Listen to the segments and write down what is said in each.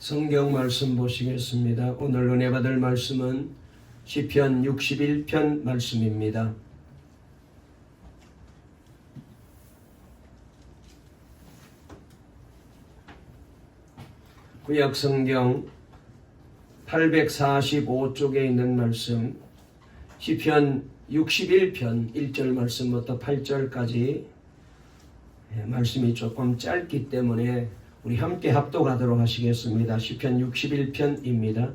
성경 말씀 보시겠습니다. 오늘 은혜 받을 말씀은 시편 61편 말씀입니다. 구약 성경 845쪽에 있는 말씀, 시편 61편 1절 말씀부터 8절까지 말씀이 조금 짧기 때문에 우리 함께 합독하도록 하시겠습니다. 시편 61편입니다.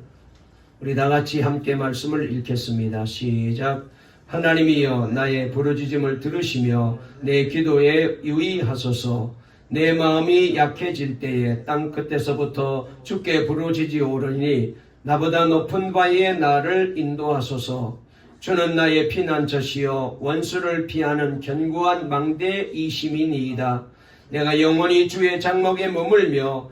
우리 다같이 함께 말씀을 읽겠습니다. 시작. 하나님이여 나의 부르짖음을 들으시며 내 기도에 유의하소서. 내 마음이 약해질 때에 땅 끝에서부터 주께 부르짖으오르니 나보다 높은 바위에 나를 인도하소서. 주는 나의 피난처시여 원수를 피하는 견고한 망대이심이니이다. 내가 영원히 주의 장막에 머물며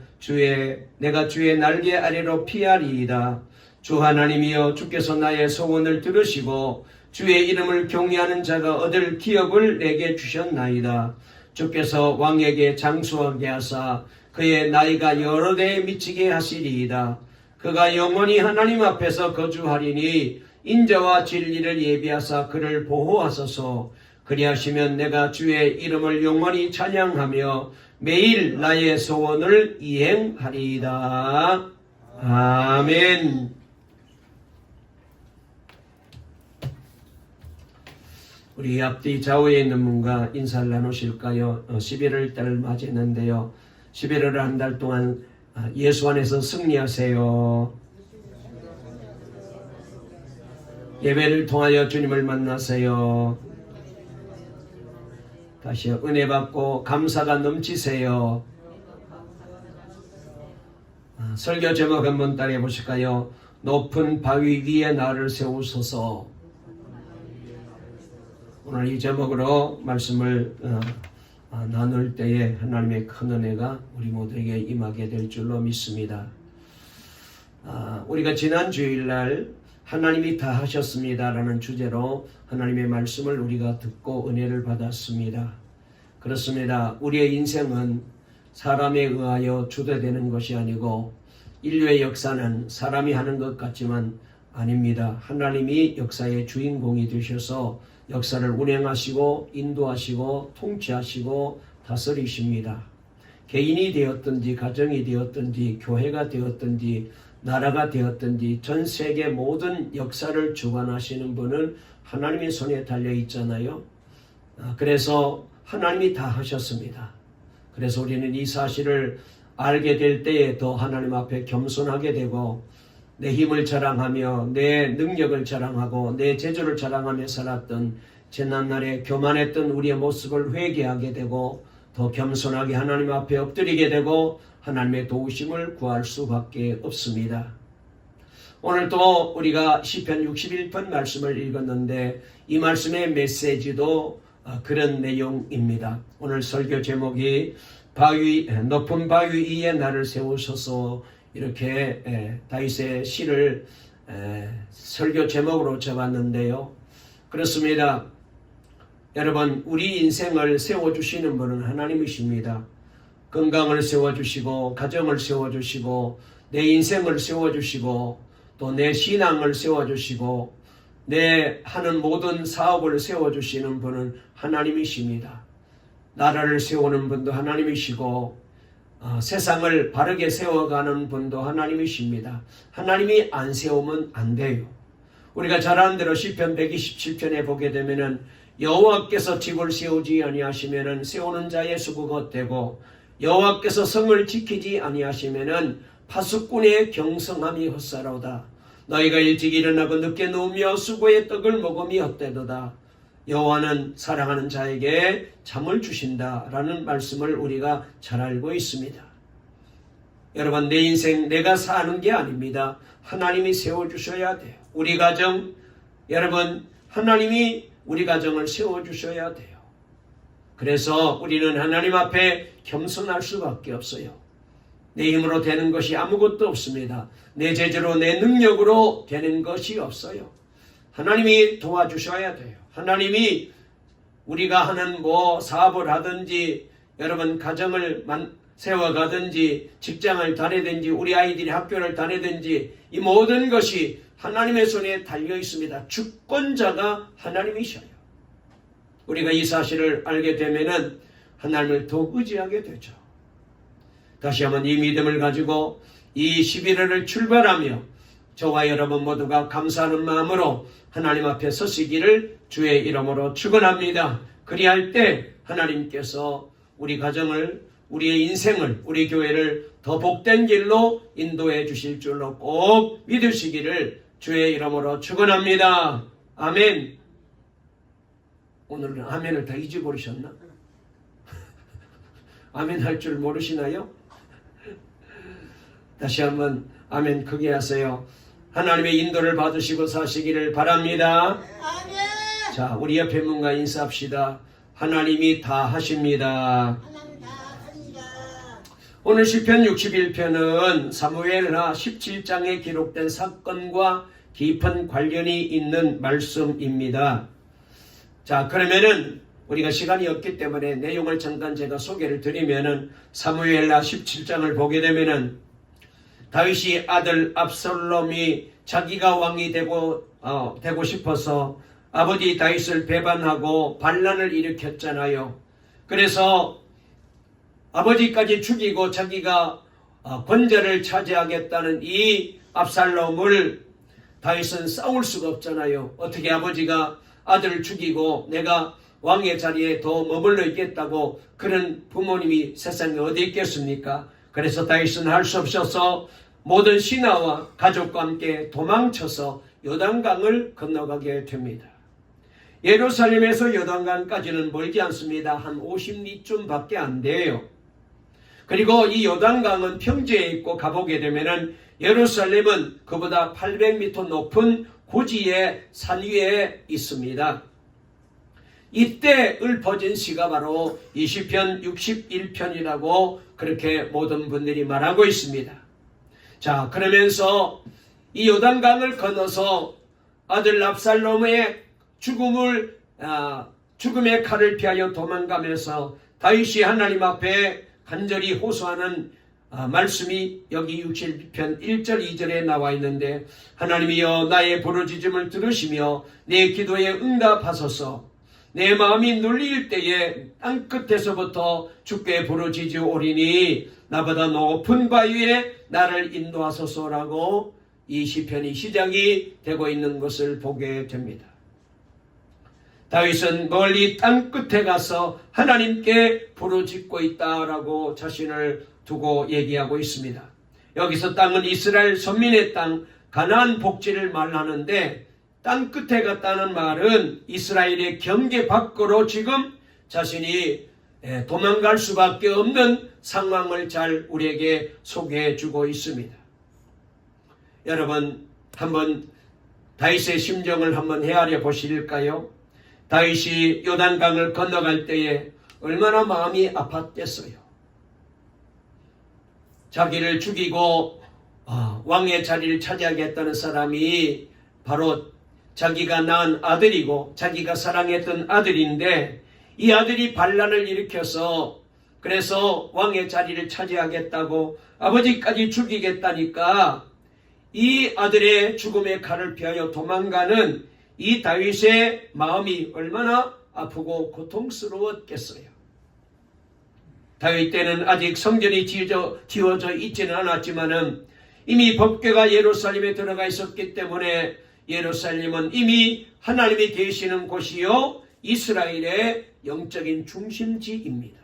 내가 주의 날개 아래로 피하리이다. 주 하나님이여 주께서 나의 소원을 들으시고 주의 이름을 경외하는 자가 얻을 기업을 내게 주셨나이다. 주께서 왕에게 장수하게 하사 그의 나이가 여러 대에 미치게 하시리이다. 그가 영원히 하나님 앞에서 거주하리니 인자와 진리를 예비하사 그를 보호하소서. 그리하시면 내가 주의 이름을 영원히 찬양하며 매일 나의 소원을 이행하리이다. 아멘. 우리 앞뒤 좌우에 있는 분과 인사를 나누실까요? 11월 달을 맞이했는데요. 11월을 한 달 동안 예수 안에서 승리하세요. 예배를 통하여 주님을 만나세요. 다시 은혜 받고 감사가 넘치세요. 설교 제목 한번 따라해 보실까요? 높은 바위 위에 나를 세우소서. 오늘 이 제목으로 말씀을 나눌 때에 하나님의 큰 은혜가 우리 모두에게 임하게 될 줄로 믿습니다. 우리가 지난 주일날 하나님이 다 하셨습니다 라는 주제로 하나님의 말씀을 우리가 듣고 은혜를 받았습니다. 그렇습니다. 우리의 인생은 사람에 의하여 주도되는 것이 아니고 인류의 역사는 사람이 하는 것 같지만 아닙니다. 하나님이 역사의 주인공이 되셔서 역사를 운행하시고 인도하시고 통치하시고 다스리십니다. 개인이 되었든지 가정이 되었든지 교회가 되었든지 나라가 되었든지 전 세계 모든 역사를 주관하시는 분은 하나님의 손에 달려 있잖아요. 그래서 하나님이 다 하셨습니다. 그래서 우리는 이 사실을 알게 될 때에 더 하나님 앞에 겸손하게 되고 내 힘을 자랑하며 내 능력을 자랑하고 내 재주를 자랑하며 살았던 지난날에 교만했던 우리의 모습을 회개하게 되고 더 겸손하게 하나님 앞에 엎드리게 되고 하나님의 도우심을 구할 수밖에 없습니다. 오늘도 우리가 시편 61편 말씀을 읽었는데 이 말씀의 메시지도 그런 내용입니다. 오늘 설교 제목이 높은 바위 위에 나를 세우소서, 이렇게 다윗의 시를 설교 제목으로 잡았는데요. 그렇습니다. 여러분, 우리 인생을 세워주시는 분은 하나님이십니다. 건강을 세워주시고 가정을 세워주시고 내 인생을 세워주시고 또 내 신앙을 세워주시고 내 하는 모든 사업을 세워주시는 분은 하나님이십니다. 나라를 세우는 분도 하나님이시고 세상을 바르게 세워가는 분도 하나님이십니다. 하나님이 안 세우면 안 돼요. 우리가 잘 아는 대로 시편 127편에 보게 되면은 여호와께서 집을 세우지 아니하시면은 세우는 자의 수고가 헛되고 여호와께서 성을 지키지 아니하시면은 파수꾼의 경성함이 헛사로다. 너희가 일찍 일어나고 늦게 누우며 수고의 떡을 먹음이 헛되도다. 여호와는 사랑하는 자에게 잠을 주신다라는 말씀을 우리가 잘 알고 있습니다. 여러분, 내 인생 내가 사는 게 아닙니다. 하나님이 세워주셔야 돼요. 우리 가정, 여러분, 하나님이 우리 가정을 세워주셔야 돼요. 그래서 우리는 하나님 앞에 겸손할 수밖에 없어요. 내 힘으로 되는 것이 아무것도 없습니다. 내 재주로 내 능력으로 되는 것이 없어요. 하나님이 도와주셔야 돼요. 하나님이 우리가 하는 사업을 하든지 여러분 가정을 세워가든지 직장을 다니든지 우리 아이들이 학교를 다니든지 이 모든 것이 하나님의 손에 달려 있습니다. 주권자가 하나님이셔요. 우리가 이 사실을 알게 되면은 하나님을 더 의지하게 되죠. 다시 한번 이 믿음을 가지고 이 11월을 출발하며 저와 여러분 모두가 감사하는 마음으로 하나님 앞에 서시기를 주의 이름으로 축원합니다. 그리할 때 하나님께서 우리 가정을, 우리의 인생을, 우리 교회를 더 복된 길로 인도해 주실 줄로 꼭 믿으시기를 주의 이름으로 축원합니다. 아멘. 오늘은 아멘을 다 잊어버리셨나? 아멘 할 줄 모르시나요? 다시 한번 아멘 크게 하세요. 하나님의 인도를 받으시고 사시기를 바랍니다. 아멘. 자, 우리 옆에 분과 인사합시다. 하나님이 다 하십니다. 하나님 다 하십니다. 오늘 시편 61편은 사무엘하 17장에 기록된 사건과 깊은 관련이 있는 말씀입니다. 자, 그러면은 우리가 시간이 없기 때문에 내용을 잠깐 제가 소개를 드리면은 사무엘하 17장을 보게 되면은 다윗이 아들 압살롬이 자기가 왕이 되고 싶어서 아버지 다윗을 배반하고 반란을 일으켰잖아요. 그래서 아버지까지 죽이고 자기가 권좌를 차지하겠다는 이 압살롬을 다윗은 싸울 수가 없잖아요. 어떻게 아버지가 아들을 죽이고 내가 왕의 자리에 더 머물러 있겠다고 그런 부모님이 세상에 어디 있겠습니까? 그래서 다윗은 할 수 없어서 모든 신하와 가족과 함께 도망쳐서 요단강을 건너가게 됩니다. 예루살렘에서 요단강까지는 멀지 않습니다. 한 50리쯤 밖에 안 돼요. 그리고 이 요단강은 평지에 있고 가보게 되면은 예루살렘은 그보다 800m 높은 고지의 산 위에 있습니다. 이때 읊어진 시가 바로 20편 61편이라고 그렇게 모든 분들이 말하고 있습니다. 자, 그러면서 이 요단강을 건너서 아들 압살롬의 죽음의 칼을 피하여 도망가면서 다윗이 하나님 앞에 간절히 호소하는 말씀이 여기 61편 1절 2절에 나와 있는데, 하나님이여 나의 부르짖음을 들으시며 내 기도에 응답하소서. 내 마음이 눌릴 때에 땅끝에서부터 주께 부르짖으오리니 나보다 높은 바 위에 나를 인도하소서라고 이 시편이 시작이 되고 있는 것을 보게 됩니다. 다윗은 멀리 땅끝에 가서 하나님께 부르짖고 있다라고 자신을 두고 얘기하고 있습니다. 여기서 땅은 이스라엘 선민의 땅 가나안 복지를 말하는데, 땅끝에 갔다는 말은 이스라엘의 경계 밖으로 지금 자신이 도망갈 수밖에 없는 상황을 잘 우리에게 소개해 주고 있습니다. 여러분, 한번 다윗의 심정을 한번 헤아려 보실까요? 다윗이 요단강을 건너갈 때에 얼마나 마음이 아팠겠어요. 자기를 죽이고 왕의 자리를 차지하겠다는 사람이 바로 자기가 낳은 아들이고 자기가 사랑했던 아들인데, 이 아들이 반란을 일으켜서 그래서 왕의 자리를 차지하겠다고 아버지까지 죽이겠다니까 이 아들의 죽음의 칼을 피하여 도망가는 이 다윗의 마음이 얼마나 아프고 고통스러웠겠어요. 다윗 때는 아직 성전이 지어져 있지는 않았지만은 이미 법궤가 예루살렘에 들어가 있었기 때문에 예루살렘은 이미 하나님이 계시는 곳이요 이스라엘의 영적인 중심지입니다.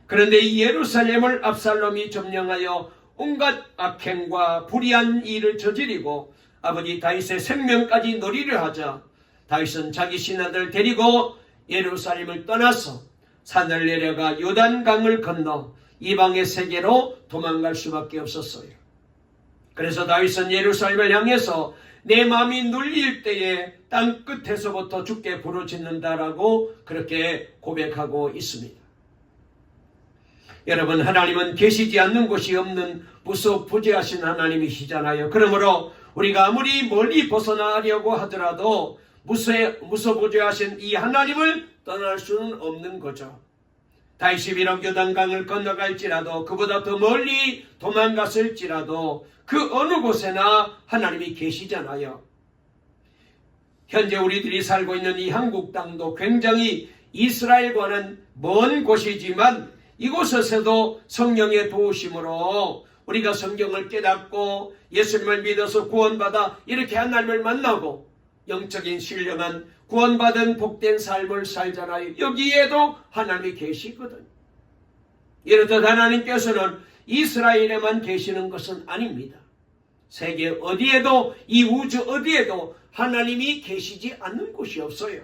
그런데 이 예루살렘을 압살롬이 점령하여 온갖 악행과 불의한 일을 저지르고 아버지 다윗의 생명까지 노리려 하자 다윗은 자기 신하들 데리고 예루살렘을 떠나서 산을 내려가 요단강을 건너 이방의 세계로 도망갈 수밖에 없었어요. 그래서 다윗은 예루살렘을 향해서 내 마음이 눌릴 때에 땅끝에서부터 주께 부르짖는다라고 그렇게 고백하고 있습니다. 여러분, 하나님은 계시지 않는 곳이 없는 무소부재하신 하나님이시잖아요. 그러므로 우리가 아무리 멀리 벗어나려고 하더라도 무소부재하신 이 하나님을 떠날 수는 없는 거죠. 다윗이 비록 요단강을 건너갈지라도 그보다 더 멀리 도망갔을지라도 그 어느 곳에나 하나님이 계시잖아요. 현재 우리들이 살고 있는 이 한국 땅도 굉장히 이스라엘과는 먼 곳이지만 이곳에서도 성령의 도우심으로 우리가 성경을 깨닫고 예수님을 믿어서 구원받아 이렇게 하나님을 만나고 영적인 신령한 구원받은 복된 삶을 살잖아요. 여기에도 하나님이 계시거든. 이렇듯 하나님께서는 이스라엘에만 계시는 것은 아닙니다. 세계 어디에도, 이 우주 어디에도 하나님이 계시지 않는 곳이 없어요.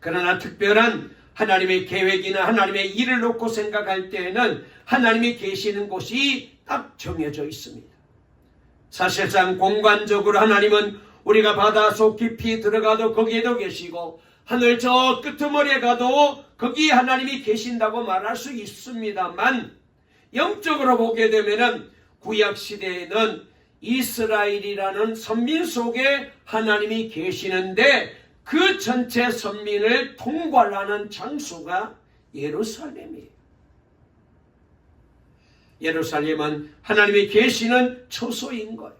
그러나 특별한 하나님의 계획이나 하나님의 일을 놓고 생각할 때에는 하나님이 계시는 곳이 딱 정해져 있습니다. 사실상 공간적으로 하나님은 우리가 바다 속 깊이 들어가도 거기에도 계시고 하늘 저 끄트머리에 가도 거기 하나님이 계신다고 말할 수 있습니다만, 영적으로 보게 되면은 구약시대에는 이스라엘이라는 선민 속에 하나님이 계시는데 그 전체 선민을 통괄하는 장소가 예루살렘이에요. 예루살렘은 하나님이 계시는 처소인 거예요.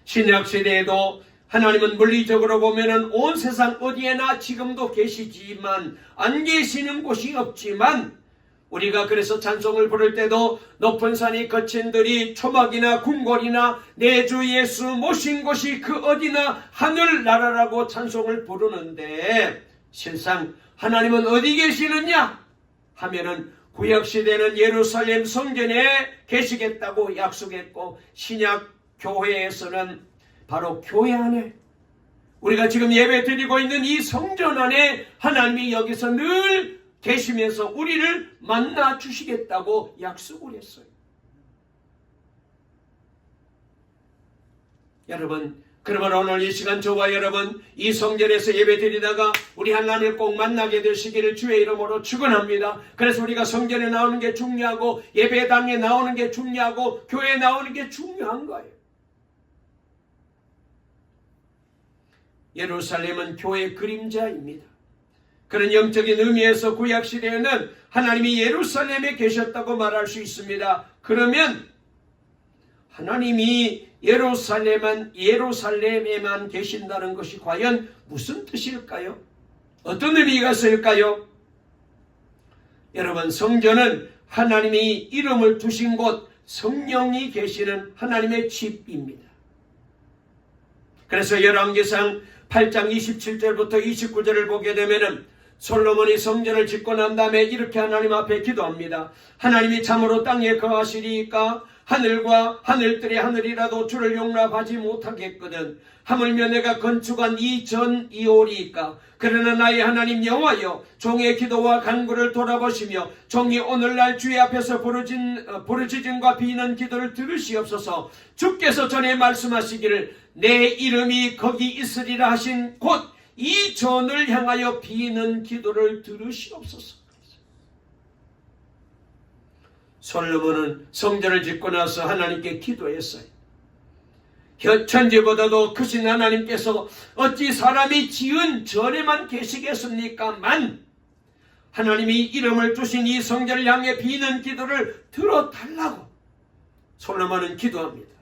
신약시대에도 하나님은 물리적으로 보면은 온 세상 어디에나 지금도 계시지만 안 계시는 곳이 없지만, 우리가 그래서 찬송을 부를 때도 높은 산이 거친 들이 초막이나 궁궐이나 내 주 예수 모신 곳이 그 어디나 하늘나라라고 찬송을 부르는데, 실상 하나님은 어디 계시느냐 하면은 구약시대는 예루살렘 성전에 계시겠다고 약속했고, 신약 교회에서는 바로 교회 안에, 우리가 지금 예배 드리고 있는 이 성전 안에 하나님이 여기서 늘 계시면서 우리를 만나 주시겠다고 약속을 했어요. 여러분, 그러면 오늘 이 시간 저와 여러분 이 성전에서 예배 드리다가 우리 하나님을 꼭 만나게 되시기를 주의 이름으로 축원합니다. 그래서 우리가 성전에 나오는 게 중요하고 예배당에 나오는 게 중요하고 교회에 나오는 게 중요한 거예요. 예루살렘은 교회의 그림자입니다. 그런 영적인 의미에서 구약시대에는 하나님이 예루살렘에 계셨다고 말할 수 있습니다. 그러면 하나님이 예루살렘에만 계신다는 것이 과연 무슨 뜻일까요? 어떤 의미가 있을까요? 여러분, 성전은 하나님이 이름을 두신 곳, 성령이 계시는 하나님의 집입니다. 그래서 열왕기상 8장 27절부터 29절을 보게 되면은 솔로몬이 성전을 짓고 난 다음에 이렇게 하나님 앞에 기도합니다. 하나님이 참으로 땅에 거하시리이까? 하늘과 하늘들의 하늘이라도 주를 용납하지 못하겠거든. 하물며 내가 건축한 이 전이오리이까? 그러나 나의 하나님 여호와여, 종의 기도와 간구를 돌아보시며 종이 오늘날 주의 앞에서 부르짖음과 비는 기도를 들으시옵소서. 주께서 전에 말씀하시기를 내 이름이 거기 있으리라 하신 곳 이 전을 향하여 비는 기도를 들으시옵소서. 솔로몬은 성전을 짓고 나서 하나님께 기도했어요. 천지보다도 크신 하나님께서 어찌 사람이 지은 전에만 계시겠습니까만, 하나님이 이름을 두신 이 성전을 향해 비는 기도를 들어달라고 솔로몬은 기도합니다.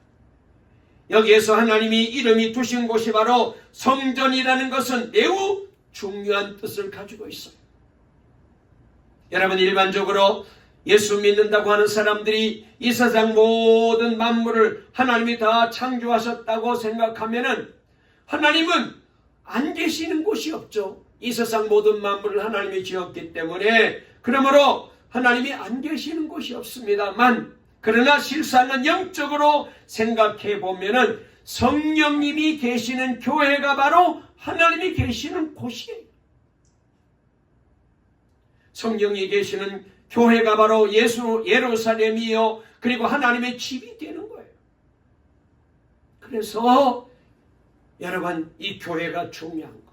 여기에서 하나님이 이름이 두신 곳이 바로 성전이라는 것은 매우 중요한 뜻을 가지고 있어요. 여러분, 일반적으로 예수 믿는다고 하는 사람들이 이 세상 모든 만물을 하나님이 다 창조하셨다고 생각하면은 하나님은 안 계시는 곳이 없죠. 이 세상 모든 만물을 하나님이 지었기 때문에 그러므로 하나님이 안 계시는 곳이 없습니다만, 그러나 실상은 영적으로 생각해 보면은 성령님이 계시는 교회가 바로 하나님이 계시는 곳이에요. 성령이 계시는 교회가 바로 예루살렘이요, 그리고 하나님의 집이 되는 거예요. 그래서 여러분, 이 교회가 중요한 거예요.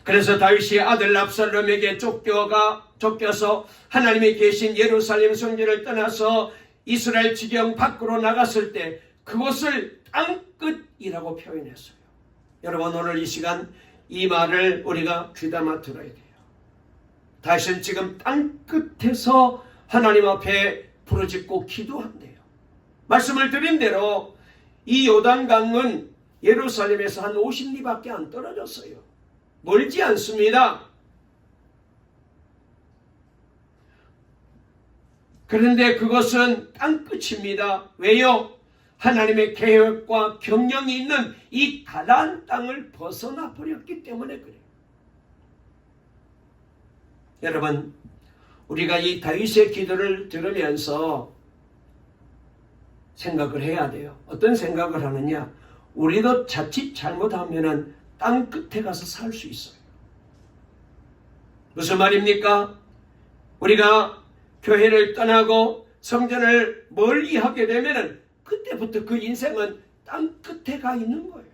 그래서 다윗이 아들 압살롬에게 쫓겨서 하나님이 계신 예루살렘 성전을 떠나서 이스라엘 지경 밖으로 나갔을 때 그곳을 땅끝이라고 표현했어요. 여러분, 오늘 이 시간 이 말을 우리가 귀담아 들어야 돼요. 다윗은 지금 땅끝에서 하나님 앞에 부르짖고 기도한대요. 말씀을 드린 대로 이 요단강은 예루살렘에서 한 50리밖에 안 떨어졌어요. 멀지 않습니다. 그런데 그것은 땅끝입니다. 왜요? 하나님의 계획과 경영이 있는 이 가나안 땅을 벗어나 버렸기 때문에 그래요. 여러분, 우리가 이 다윗의 기도를 들으면서 생각을 해야 돼요. 어떤 생각을 하느냐? 우리도 자칫 잘못하면 땅 끝에 가서 살 수 있어요. 무슨 말입니까? 우리가 교회를 떠나고 성전을 멀리 하게 되면 그때부터 그 인생은 땅 끝에 가 있는 거예요.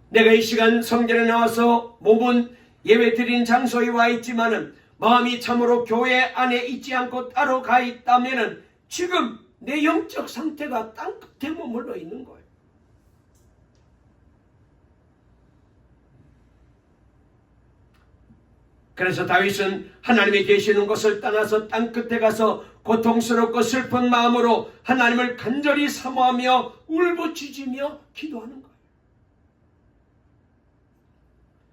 내가 이 시간 성전에 나와서 몸은 예배 드린 장소에 와 있지만은 마음이 참으로 교회 안에 있지 않고 따로 가 있다면은 지금 내 영적 상태가 땅 끝에 머물러 있는 거예요. 그래서 다윗은 하나님이 계시는 곳을 떠나서 땅 끝에 가서 고통스럽고 슬픈 마음으로 하나님을 간절히 사모하며 울부짖으며 기도하는 거예요.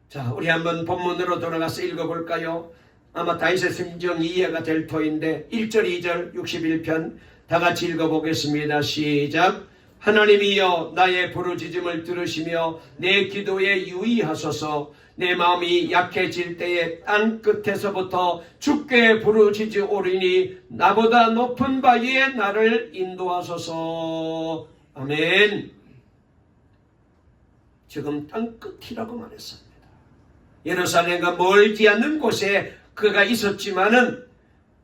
자, 우리 한번 본문으로 돌아가서 읽어볼까요? 아마 다윗의 심정이 이해가 될 터인데 1절 2절 61편 다 같이 읽어보겠습니다. 시작. 하나님이여 나의 부르짖음을 들으시며 내 기도에 유의하소서. 내 마음이 약해질 때에 땅 끝에서부터 주께 부르짖으오리니 나보다 높은 바위에 나를 인도하소서. 아멘. 지금 땅 끝이라고 말했습니다. 예루살렘과 멀지 않는 곳에 그가 있었지만은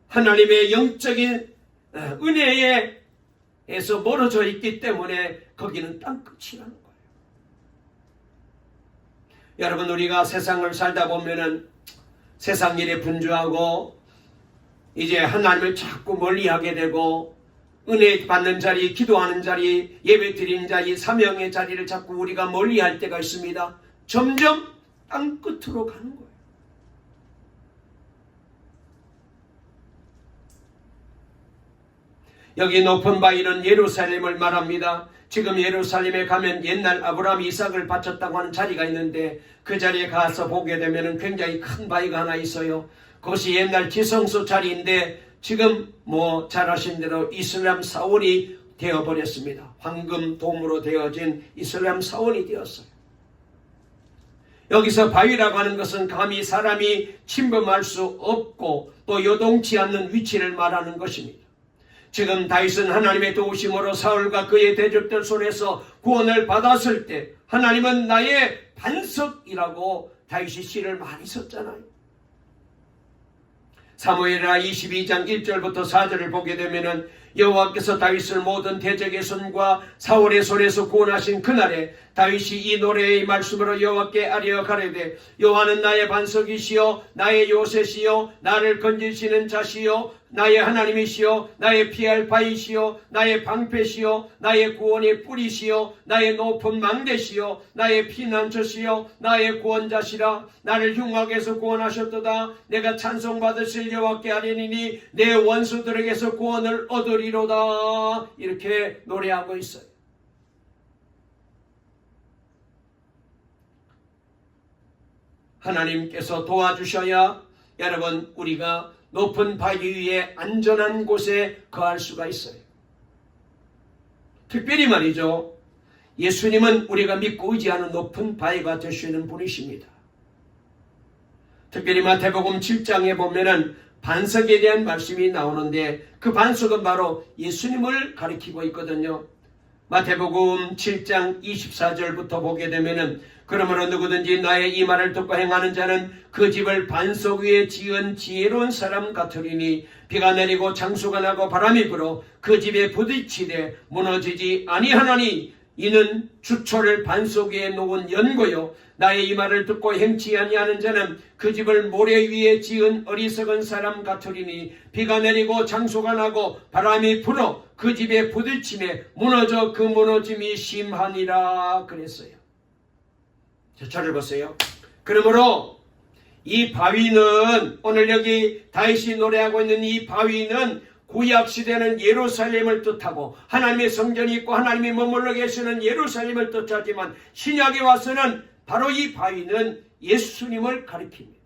하나님의 영적인 은혜에서 멀어져 있기 때문에 거기는 땅 끝이라는 거예요. 여러분, 우리가 세상을 살다 보면은 세상 일에 분주하고 이제 하나님을 자꾸 멀리하게 되고 은혜 받는 자리, 기도하는 자리, 예배 드리는 자리, 사명의 자리를 자꾸 우리가 멀리할 때가 있습니다. 점점 땅 끝으로 가는 거예요. 여기 높은 바위는 예루살렘을 말합니다. 지금 예루살렘에 가면 옛날 아브라함이 이삭을 바쳤다고 하는 자리가 있는데 그 자리에 가서 보게 되면 굉장히 큰 바위가 하나 있어요. 그것이 옛날 지성소 자리인데 지금 잘 아신 대로 이슬람 사원이 되어버렸습니다. 황금 돔으로 되어진 이슬람 사원이 되었어요. 여기서 바위라고 하는 것은 감히 사람이 침범할 수 없고 또 요동치 않는 위치를 말하는 것입니다. 지금 다윗은 하나님의 도우심으로 사울과 그의 대적들 손에서 구원을 받았을 때 하나님은 나의 반석이라고 다윗이 시를 많이 썼잖아요. 사무엘하 22장 1절부터 4절을 보게 되면은 여호와께서 다윗을 모든 대적의 손과 사울의 손에서 구원하신 그날에 다윗이 이 노래의 말씀으로 여호와께 아뢰어 가로되 여호와는 나의 반석이시요 나의 요새시요 나를 건지시는 자시요 나의 하나님이시요 나의 피할 바위시요 나의 방패시요 나의 구원의 뿌리시요 나의 높은 망대시요 나의 피난처시요 나의 구원자시라. 나를 흉악에서 구원하셨도다. 내가 찬송받으실 여호와께 아뢰니니 내 원수들에게서 구원을 얻으리로다. 이렇게 노래하고 있어요. 하나님께서 도와주셔야 여러분 우리가 높은 바위 위에 안전한 곳에 거할 수가 있어요. 특별히 말이죠. 예수님은 우리가 믿고 의지하는 높은 바위가 되시는 분이십니다. 특별히 마태복음 7장에 보면은 반석에 대한 말씀이 나오는데 그 반석은 바로 예수님을 가리키고 있거든요. 마태복음 7장 24절부터 보게 되면은 그러므로 누구든지 나의 이 말을 듣고 행하는 자는 그 집을 반석 위에 지은 지혜로운 사람 같으리니 비가 내리고 장수가 나고 바람이 불어 그 집에 부딪히되 무너지지 아니하나니 이는 주초를 반석 위에 놓은 연고요 나의 이 말을 듣고 행치 아니하는 자는 그 집을 모래 위에 지은 어리석은 사람 같으리니 비가 내리고 장수가 나고 바람이 불어 그 집에 부딪히매 무너져 그 무너짐이 심하니라 그랬어요. 저를 보세요. 그러므로 이 바위는, 오늘 여기 다윗이 노래하고 있는 이 바위는 구약시대는 예루살렘을 뜻하고 하나님의 성전이 있고 하나님이 머물러 계시는 예루살렘을 뜻하지만 신약에 와서는 바로 이 바위는 예수님을 가리킵니다.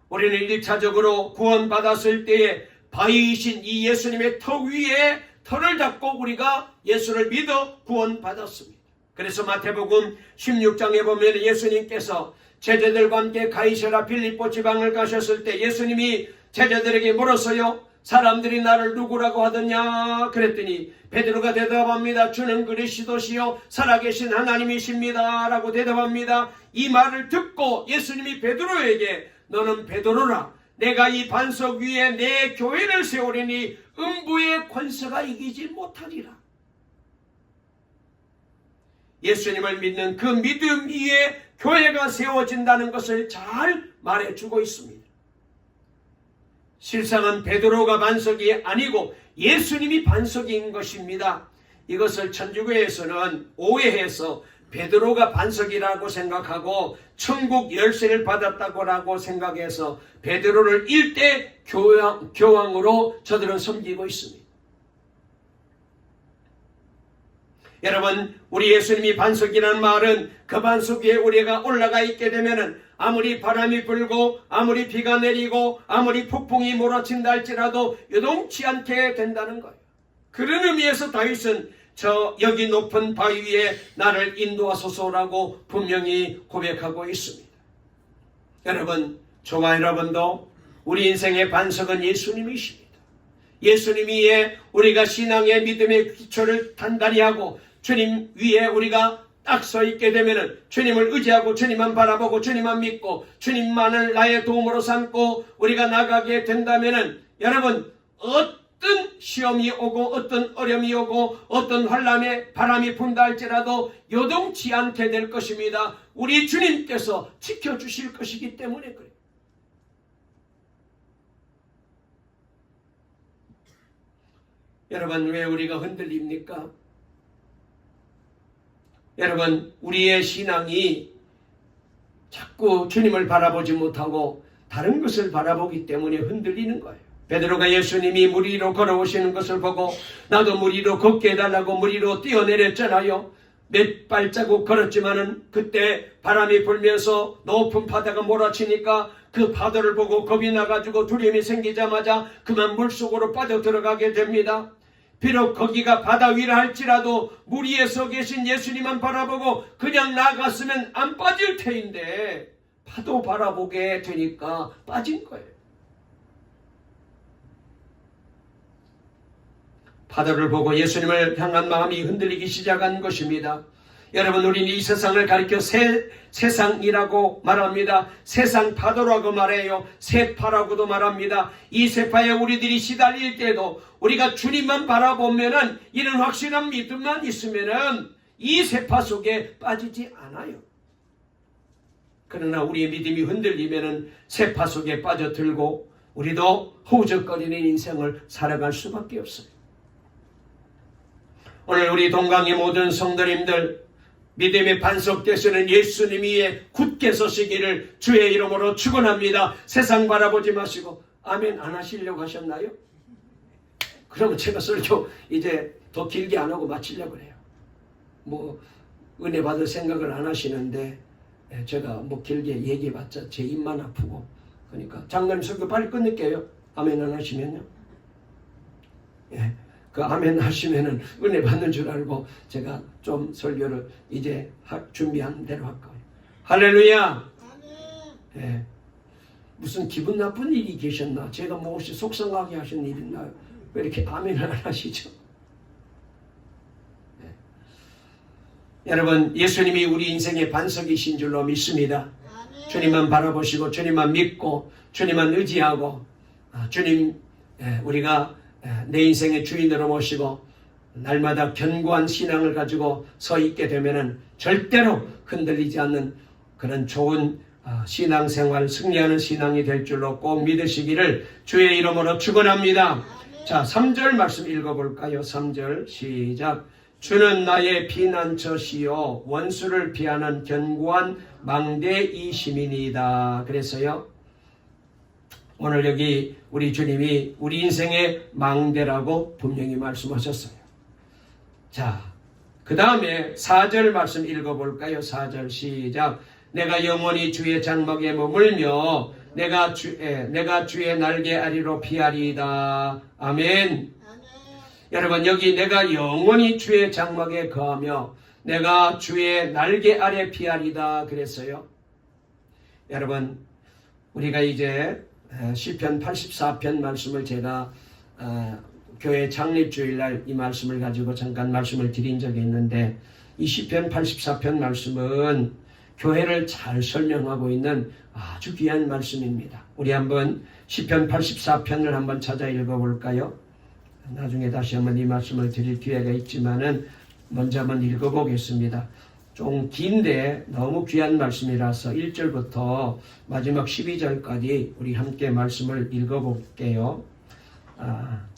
우리는 1차적으로 구원받았을 때에 바위이신 이 예수님의 터 위에 터를 잡고 우리가 예수를 믿어 구원받았습니다. 그래서 마태복음 16장에 보면 예수님께서 제자들과 함께 가이사랴 빌립보 지방을 가셨을 때 예수님이 제자들에게 물었어요. 사람들이 나를 누구라고 하더냐? 그랬더니 베드로가 대답합니다. 주는 그리스도시요 살아계신 하나님이십니다 라고 대답합니다. 이 말을 듣고 예수님이 베드로에게 너는 베드로라, 내가 이 반석 위에 내 교회를 세우리니 음부의 권세가 이기지 못하리라. 예수님을 믿는 그 믿음 위에 교회가 세워진다는 것을 잘 말해주고 있습니다. 실상은 베드로가 반석이 아니고 예수님이 반석인 것입니다. 이것을 천주교에서는 오해해서 베드로가 반석이라고 생각하고 천국 열쇠를 받았다고 생각해서 베드로를 일대 교황으로 저들은 섬기고 있습니다. 여러분, 우리 예수님이 반석이라는 말은 그 반석 위에 우리가 올라가 있게 되면은 아무리 바람이 불고 아무리 비가 내리고 아무리 폭풍이 몰아친다 할지라도 요동치 않게 된다는 거예요. 그런 의미에서 다윗은 저 여기 높은 바위 위에 나를 인도하소서라고 분명히 고백하고 있습니다. 여러분, 저와 여러분도 우리 인생의 반석은 예수님이십니다. 예수님 위에 우리가 신앙의 믿음의 기초를 단단히 하고 주님 위에 우리가 딱 서 있게 되면은 주님을 의지하고 주님만 바라보고 주님만 믿고 주님만을 나의 도움으로 삼고 우리가 나가게 된다면은 여러분, 어떤 시험이 오고 어떤 어려움이 오고 어떤 환난의 바람이 분다 할지라도 요동치 않게 될 것입니다. 우리 주님께서 지켜주실 것이기 때문에 그래요. 여러분, 왜 우리가 흔들립니까? 여러분, 우리의 신앙이 자꾸 주님을 바라보지 못하고 다른 것을 바라보기 때문에 흔들리는 거예요. 베드로가 예수님이 물 위로 걸어오시는 것을 보고 나도 물 위로 걷게 해달라고 물 위로 뛰어내렸잖아요. 몇 발자국 걸었지만은 그때 바람이 불면서 높은 바다가 몰아치니까 그 파도를 보고 겁이 나가지고 두려움이 생기자마자 그만 물속으로 빠져들어가게 됩니다. 비록 거기가 바다 위라 할지라도 물 위에 서 계신 예수님만 바라보고 그냥 나갔으면 안 빠질 테인데 파도 바라보게 되니까 빠진 거예요. 파도를 보고 예수님을 향한 마음이 흔들리기 시작한 것입니다. 여러분, 우리는 이 세상을 가리켜 세상이라고 말합니다. 세상 파도라고 말해요. 세파라고도 말합니다. 이 세파에 우리들이 시달릴 때도 우리가 주님만 바라보면은 이런 확실한 믿음만 있으면은 이 세파 속에 빠지지 않아요. 그러나 우리의 믿음이 흔들리면은 세파 속에 빠져들고 우리도 허우적거리는 인생을 살아갈 수밖에 없어요. 오늘 우리 동강의 모든 성도님들, 믿음의 반석 되시는 예수님 위에 굳게 서시기를 주의 이름으로 축원합니다. 세상 바라보지 마시고 아멘 안 하시려고 하셨나요? 그러면 제가 설교 이제 더 길게 안 하고 마치려고 해요. 뭐 은혜 받을 생각을 안 하시는데 제가 뭐 길게 얘기해봤자 제 입만 아프고, 그러니까 장로님 설교 빨리 끝낼게요. 아멘 안 하시면요. 예. 그 아멘 하시면은 은혜 받는 줄 알고 제가 좀 설교를 이제 준비한 대로 할 거예요. 할렐루야. 예. 무슨 기분 나쁜 일이 계셨나? 제가 뭐 혹시 속상하게 하신 일 있나요? 왜 이렇게 아멘을 안 하시죠? 예. 여러분, 예수님이 우리 인생의 반석이신 줄로 믿습니다. 주님만 바라보시고 주님만 믿고 주님만 의지하고 주님 우리가 내 인생의 주인으로 모시고 날마다 견고한 신앙을 가지고 서 있게 되면은 절대로 흔들리지 않는 그런 좋은 신앙생활, 승리하는 신앙이 될 줄로 꼭 믿으시기를 주의 이름으로 축원합니다. 자, 3절 말씀 읽어볼까요? 3절 시작. 주는 나의 피난처시요 원수를 피하는 견고한 망대이심이니이다. 그래서요, 오늘 여기 우리 주님이 우리 인생의 망대라고 분명히 말씀하셨어요. 자, 그 다음에 4절 말씀 읽어볼까요? 4절 시작. 내가 영원히 주의 장막에 머물며 내가 주의 날개 아래로 피하리이다. 아멘. 아멘. 여러분, 여기 내가 영원히 주의 장막에 거하며 내가 주의 날개 아래 피하리다 그랬어요. 여러분, 우리가 이제 시편 84편 말씀을 제가 교회 창립주일날 이 말씀을 가지고 잠깐 말씀을 드린 적이 있는데, 이 시편 84편 말씀은 교회를 잘 설명하고 있는 아주 귀한 말씀입니다. 우리 한번 시편 84편을 한번 찾아 읽어볼까요? 나중에 다시 한번 이 말씀을 드릴 기회가 있지만은 먼저 한번 읽어보겠습니다. 좀 긴데 너무 귀한 말씀이라서 1절부터 마지막 12절까지 우리 함께 말씀을 읽어볼게요.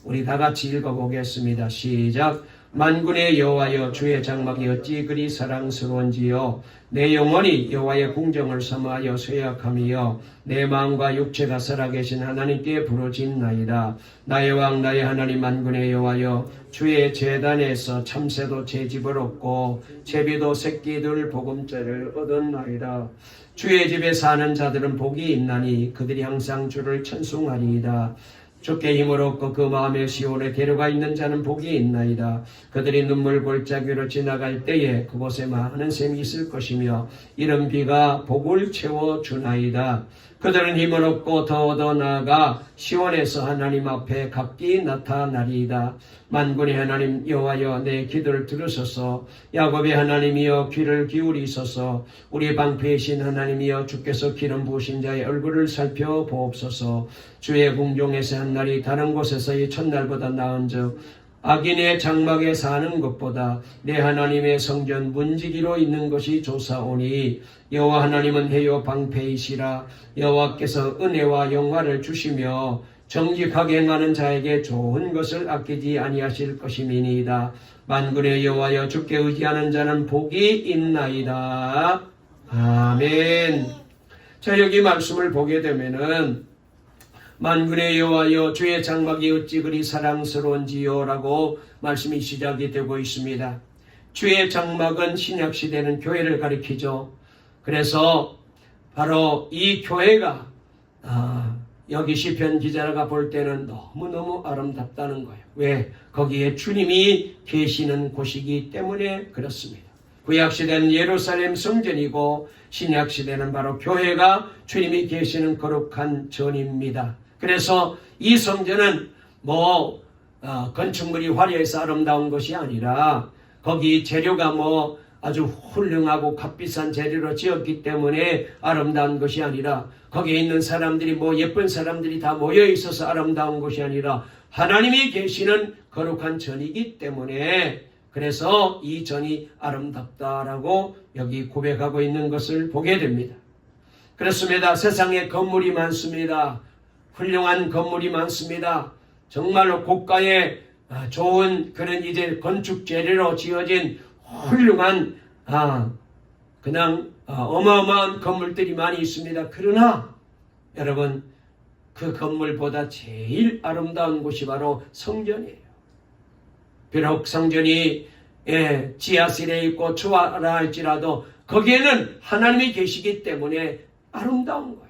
우리 다 같이 읽어보겠습니다. 시작. 만군의 여호와여, 주의 장막이 어찌 그리 사랑스러운지요. 내 영혼이 여호와의 궁정을 삼아하여 쇠약함이여. 내 마음과 육체가 살아계신 하나님께 부르짖나이다. 나의 왕 나의 하나님 만군의 여호와여, 주의 제단에서 참새도 제 집을 얻고 제비도 새끼들 보금자를 얻었나이다. 주의 집에 사는 자들은 복이 있나니 그들이 항상 주를 찬송하리이다. 주께 힘을 얻고 그 마음의 시온에 데려가 있는 자는 복이 있나이다. 그들이 눈물 골짜기로 지나갈 때에 그곳에 많은 샘이 있을 것이며 이른 비가 복을 채워주나이다. 그들은 힘을 얻고 더 나아가 시온에서 하나님 앞에 각기 나타나리이다. 만군의 하나님 여호와여, 내 기도를 들으소서. 야곱의 하나님이여, 귀를 기울이소서. 우리 방패이신 하나님이여, 주께서 기름 부으신 자의 얼굴을 살펴보옵소서. 주의 궁정에서 한 날이 다른 곳에서의 첫날보다 나은즉 악인의 장막에 사는 것보다 내 하나님의 성전 문지기로 있는 것이 좋사오니, 여호와 하나님은 해요 방패이시라. 여호와께서 은혜와 영화를 주시며 정직하게 행하는 자에게 좋은 것을 아끼지 아니하실 것임이니이다. 만군의 여호와여, 주께 의지하는 자는 복이 있나이다. 아멘. 자, 여기 말씀을 보게 되면은 만군의 여호와여, 주의 장막이 어찌 그리 사랑스러운지요 라고 말씀이 시작이 되고 있습니다. 주의 장막은 신약시대는 교회를 가리키죠. 그래서 바로 이 교회가 여기 시편 기자가 볼 때는 너무너무 아름답다는 거예요. 왜? 거기에 주님이 계시는 곳이기 때문에 그렇습니다. 구약시대는 예루살렘 성전이고 신약시대는 바로 교회가 주님이 계시는 거룩한 전입니다. 그래서 이 성전은 건축물이 화려해서 아름다운 것이 아니라 거기 재료가 아주 훌륭하고 값비싼 재료로 지었기 때문에 아름다운 것이 아니라, 거기에 있는 사람들이 예쁜 사람들이 다 모여 있어서 아름다운 것이 아니라 하나님이 계시는 거룩한 전이기 때문에, 그래서 이 전이 아름답다라고 여기 고백하고 있는 것을 보게 됩니다. 그렇습니다. 세상에 건물이 많습니다. 훌륭한 건물이 많습니다. 정말로 고가의 좋은 그런 이제 건축 재료로 지어진 훌륭한 어마어마한 건물들이 많이 있습니다. 그러나 여러분, 그 건물보다 제일 아름다운 곳이 바로 성전이에요. 비록 성전이 지하실에 있고 추하라 할지라도 거기에는 하나님이 계시기 때문에 아름다운 거예요.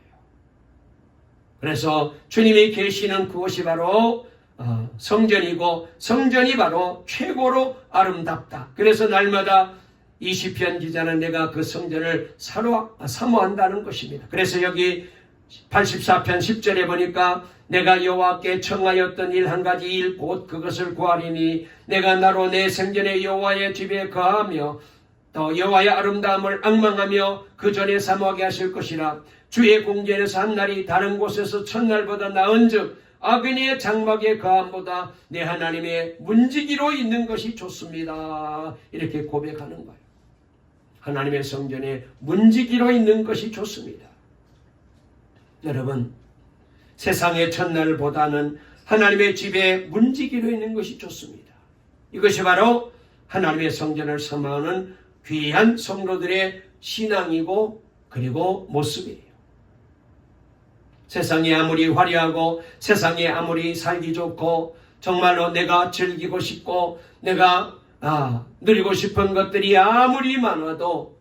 그래서 주님이 계시는 그곳이 바로 성전이고, 성전이 바로 최고로 아름답다. 그래서 날마다 이 시편 기자는 내가 그 성전을 사모한다는 것입니다. 그래서 여기 84편 10절에 보니까 내가 여호와께 청하였던 일 한 가지 일 곧 그것을 구하리니 내가 나로 내 생전에 여호와의 집에 거하며 또 여호와의 아름다움을 앙망하며 그 전에 사모하게 하실 것이라. 주의 궁전에서 한 날이 다른 곳에서 첫날보다 나은즉 악인의 장막에 거함보다 내 하나님의 문지기로 있는 것이 좋습니다. 이렇게 고백하는 거예요. 하나님의 성전에 문지기로 있는 것이 좋습니다. 여러분, 세상의 첫날보다는 하나님의 집에 문지기로 있는 것이 좋습니다. 이것이 바로 하나님의 성전을 사모하는 귀한 성도들의 신앙이고 그리고 모습이에요. 세상이 아무리 화려하고 세상이 아무리 살기 좋고 정말로 내가 즐기고 싶고 내가 누리고 싶은 것들이 아무리 많아도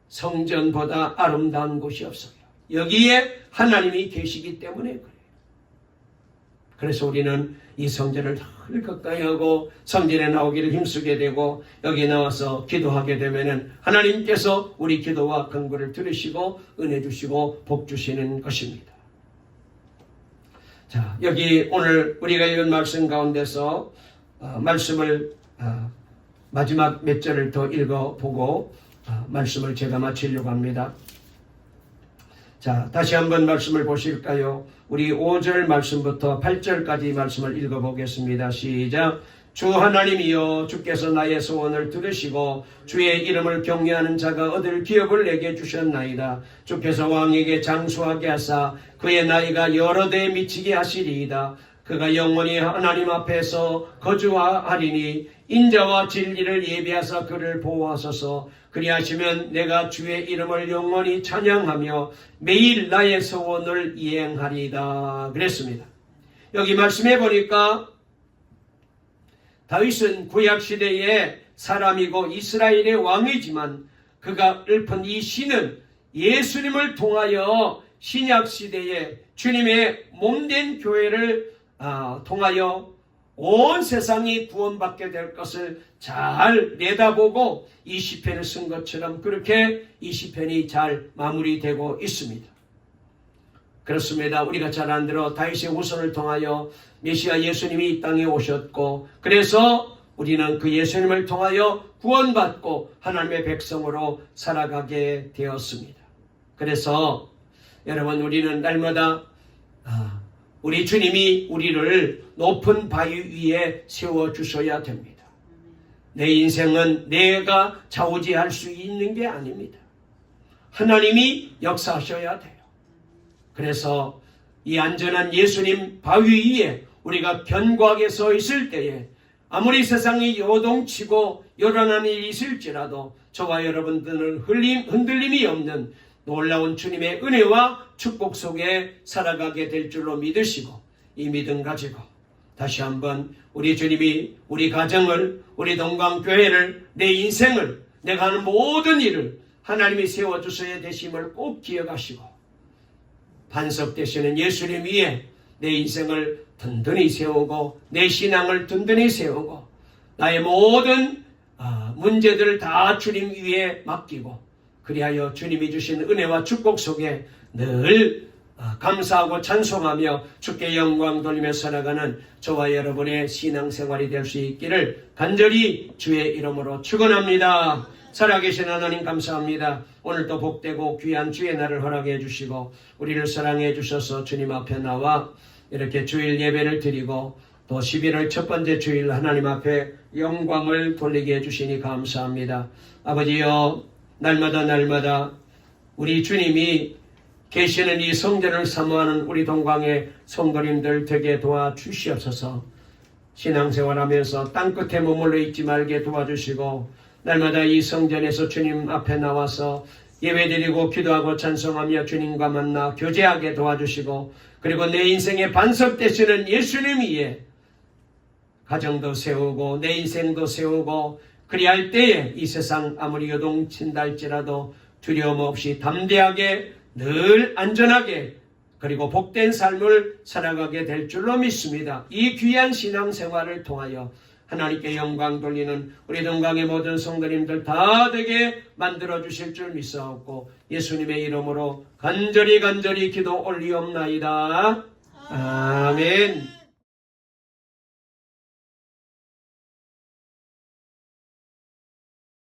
성전보다 아름다운 곳이 없어요. 여기에 하나님이 계시기 때문에 그래요. 그래서 우리는 이 성전을 늘 가까이 하고 성전에 나오기를 힘쓰게 되고 여기 나와서 기도하게 되면은 하나님께서 우리 기도와 간구를 들으시고 은혜 주시고 복 주시는 것입니다. 자, 여기 오늘 우리가 읽은 말씀 가운데서 말씀을 마지막 몇 절을 더 읽어보고 말씀을 제가 마치려고 합니다. 자, 다시 한번 말씀을 보실까요? 우리 5절 말씀부터 8절까지 말씀을 읽어보겠습니다. 시작. 주 하나님이여, 주께서 나의 소원을 들으시고 주의 이름을 경외하는 자가 얻을 기업을 내게 주셨나이다. 주께서 왕에게 장수하게 하사 그의 나이가 여러 대에 미치게 하시리이다. 그가 영원히 하나님 앞에서 거주하리니 인자와 진리를 예비하사 그를 보호하소서. 그리하시면 내가 주의 이름을 영원히 찬양하며 매일 나의 소원을 이행하리이다. 그랬습니다. 여기 말씀해 보니까 다윗은 구약시대의 사람이고 이스라엘의 왕이지만 그가 읊은 이 시는 예수님을 통하여 신약시대에 주님의 몸된 교회를 통하여 온 세상이 구원받게 될 것을 잘 내다보고 이 시편을 쓴 것처럼 그렇게 이 시편이 잘 마무리되고 있습니다. 그렇습니다. 우리가 잘 안 들어 다윗의 후손을 통하여 메시아 예수님이 이 땅에 오셨고 그래서 우리는 그 예수님을 통하여 구원받고 하나님의 백성으로 살아가게 되었습니다. 그래서 여러분 우리는 날마다 우리 주님이 우리를 높은 바위 위에 세워주셔야 됩니다. 내 인생은 내가 좌우지할 수 있는 게 아닙니다. 하나님이 역사하셔야 돼요. 그래서 이 안전한 예수님 바위 위에 우리가 견고하게 서 있을 때에 아무리 세상이 요동치고 요란한 일이 있을지라도 저와 여러분들은 흔들림이 없는 놀라운 주님의 은혜와 축복 속에 살아가게 될 줄로 믿으시고 이 믿음 가지고 다시 한번 우리 주님이 우리 가정을 우리 동강교회를 내 인생을 내가 하는 모든 일을 하나님이 세워주셔야 되심을 꼭 기억하시고 반석되시는 예수님 위에 내 인생을 든든히 세우고 내 신앙을 든든히 세우고 나의 모든 문제들을 다 주님 위에 맡기고 그리하여 주님이 주신 은혜와 축복 속에 늘 감사하고 찬송하며 주께 영광 돌리며 살아가는 저와 여러분의 신앙생활이 될 수 있기를 간절히 주의 이름으로 축원합니다. 살아계신 하나님 감사합니다. 오늘도 복되고 귀한 주의 날을 허락해 주시고 우리를 사랑해 주셔서 주님 앞에 나와 이렇게 주일 예배를 드리고 또 11월 첫 번째 주일 하나님 앞에 영광을 돌리게 해주시니 감사합니다. 아버지여, 날마다 우리 주님이 계시는 이 성전을 사모하는 우리 동광의 성도님들 되게 도와주시옵소서. 신앙생활하면서 땅끝에 머물러 있지 말게 도와주시고 날마다 이 성전에서 주님 앞에 나와서 예배드리고 기도하고 찬송하며 주님과 만나 교제하게 도와주시고 그리고 내 인생의 반석 되시는 예수님 위에 가정도 세우고 내 인생도 세우고 그리할 때에 이 세상 아무리 요동친다 할지라도 두려움 없이 담대하게 늘 안전하게 그리고 복된 삶을 살아가게 될 줄로 믿습니다. 이 귀한 신앙생활을 통하여 하나님께 영광 돌리는 우리 동강의 모든 성도님들 다 되게 만들어주실 줄 믿사옵고 예수님의 이름으로 간절히 기도 올리옵나이다. 아멘.